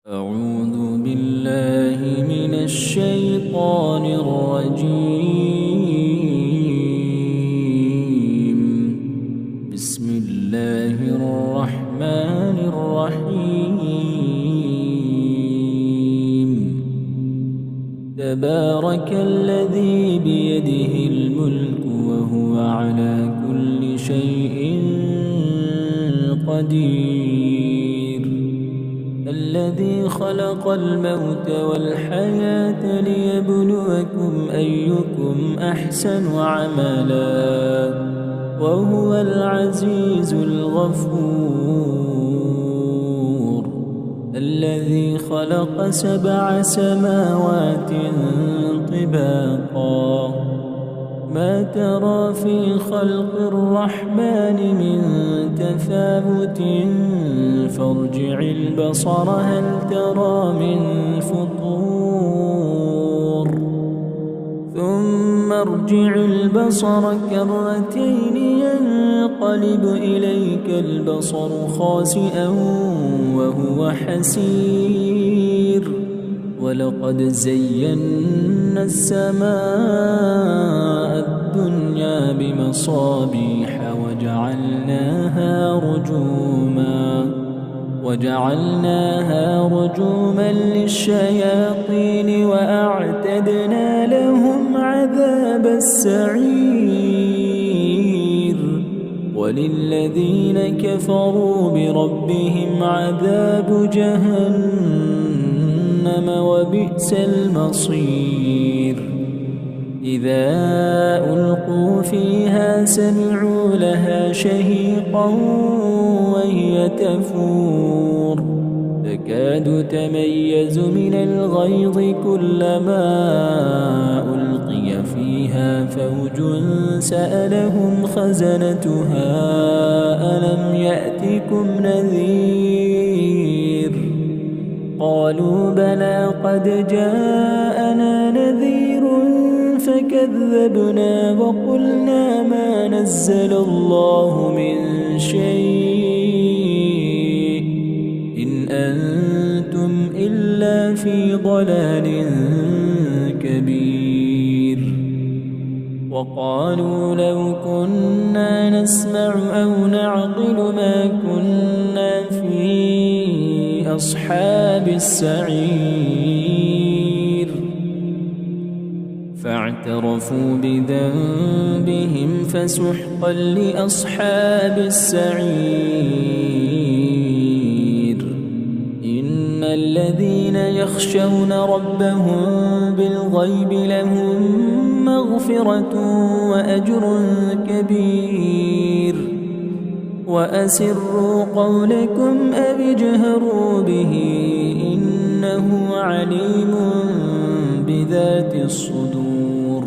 أعوذ بالله من الشيطان الرجيم. بسم الله الرحمن الرحيم. تبارك الذي بيده الملك وهو على كل شيء قدير، الذي خلق الموت والحياة ليبلوكم أيكم أحسن عملا وهو العزيز الغفور، الذي خلق 7 سماوات طباقا، ما ترى في خلق الرحمن من تفاوت فارجع البصر هل ترى من فطور، ثم ارجع البصر كرتين ينقلب إليك البصر خاسئا وهو حسير، ولقد زينا السماء الدنيا بمصابيح وجعلناها رجوما للشياطين وأعتدنا لهم عذاب السعير، وللذين كفروا بربهم عذاب جهنم وبئس المصير. إذا ألقوا فيها سمعوا لها شهيقا وهي تفور، تكاد تميز من الغيظ كلما ألقي فيها فوج سألهم خزنتها ألم يأتكم نذير، قالوا بلى قد جاءنا نذير فكذبنا وقلنا ما نزل الله من شيء إن أنتم إلا في ضلال كبير. وقالوا لو كنا نسمع أو نعقل ما كنا في أصحاب السعير، فاعترفوا بذنبهم فسحقا لأصحاب السعير. إن الذين يخشون ربهم بالغيب لهم مغفرة وأجر كبير، وأسروا قولكم أو اجهروا به إنه عليم بذات الصدور،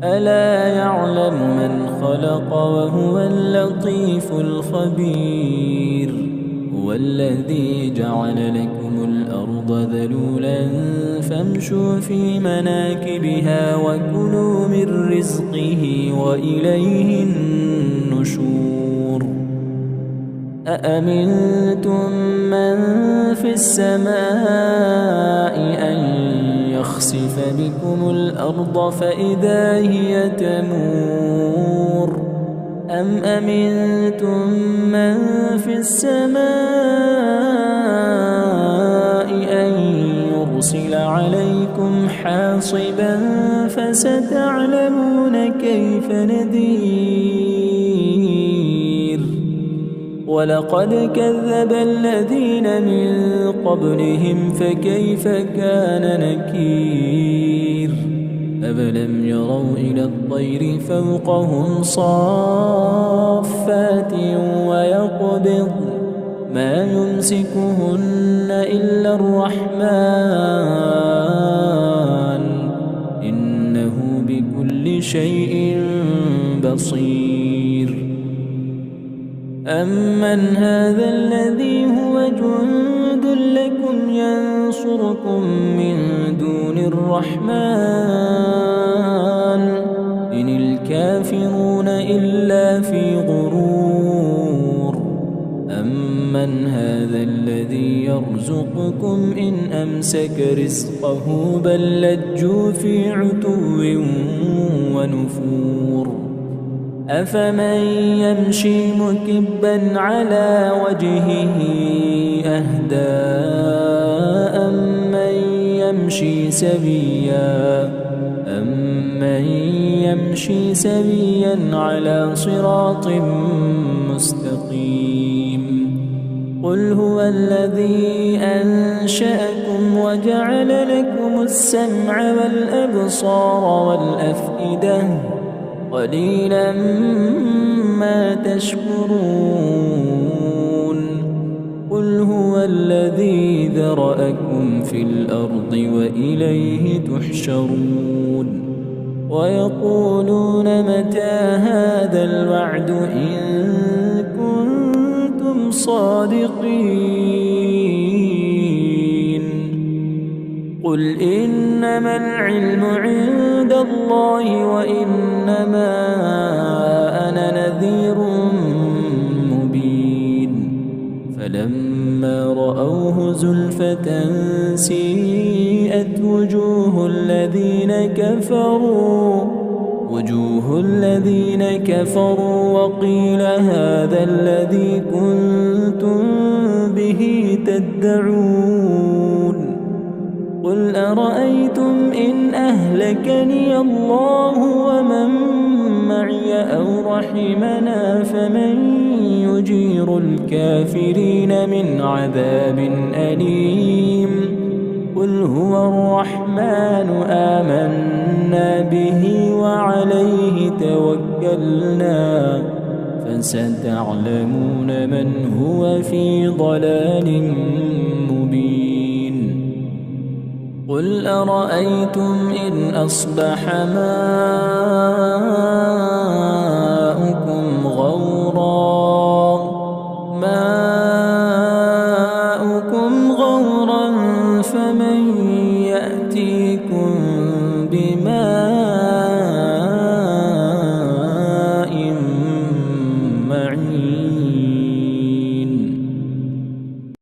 ألا يعلم من خلق وهو اللطيف الخبير. هو الذي جعل لكم الأرض ذلولا فامشوا في مناكبها وكلوا من رزقه وإليه النشور. أأمنتم من في السماء أن يخسف بكم الأرض فإذا هي تمور، أم أمنتم من في السماء أن يرسل عليكم حاصبا فستعلمون كيف نذير. ولقد كذب الذين من قبلهم فكيف كان نكير. أفلم يروا إلى الطير فوقهم صافات ويقبض ما يمسكهن إلا الرحمن إنه بكل شيء بصير. أمن هذا الذي هو جند لكم ينصركم من دون الرحمن إن الكافرون إلا في غرور. أمن من هذا الذي يرزقكم إن أمسك رزقه بل لجوا في عتو ونفور أفمن يمشي مكبا على وجهه أهدى أمن يمشي سويا على صراط مستقيم قل هو الذي أنشأكم وجعل لكم السمع والأبصار والأفئدة قليلا ما تشكرون قل هو الذي ذرأكم في الأرض وإليه تحشرون ويقولون متى هذا الوعد إن كنتم صادقين قل إنما العلم عند الله وإنما أنا نذير مبين فلما رأوه زلفة سيئت وجوه الذين كفروا وقيل هذا الذي كنتم به تدعون قل أرأيتم إن أهلكني الله ومن معي أو رحمنا فمن يجير الكافرين من عذاب أليم قل هو الرحمن آمنا به وعليه توكلنا فستعلمون من هو في ضلال مبين قل أرأيتم إن أصبح ماؤكم غورا